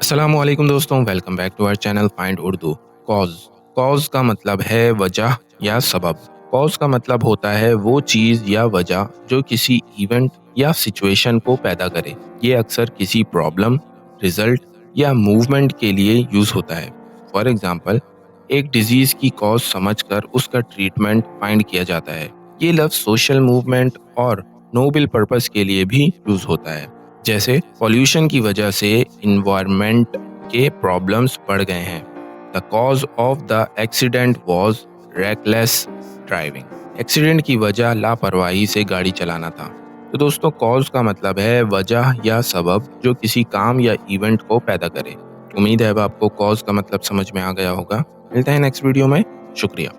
अस्सलामुअलैकुम दोस्तों, welcome back to our channel find Urdu. Cause का मतलब है वजह या सबब। कॉज का मतलब होता है वो चीज़ या वजह जो किसी इवेंट या सिचुएशन को पैदा करे। ये अक्सर किसी प्रॉब्लम, रिजल्ट या मूवमेंट के लिए यूज़ होता है। फॉर एग्जांपल, एक डिजीज़ की कॉज समझकर उसका ट्रीटमेंट फाइंड किया जाता है। ये लफ्ज़ सोशल मूवमेंट और नोबल पर्पस के लिए भी यूज़ होता है। जैसे पॉल्यूशन की वजह से इन्वायरमेंट के प्रॉब्लम्स बढ़ गए हैं। The cause of the accident was reckless driving. Accident की वजह लापरवाही से गाड़ी चलाना था। तो दोस्तों, कॉज का मतलब है वजह या सबब जो किसी काम या इवेंट को पैदा करे। उम्मीद है अब आपको कॉज का मतलब समझ में आ गया होगा। मिलते हैं नेक्स्ट वीडियो में। शुक्रिया।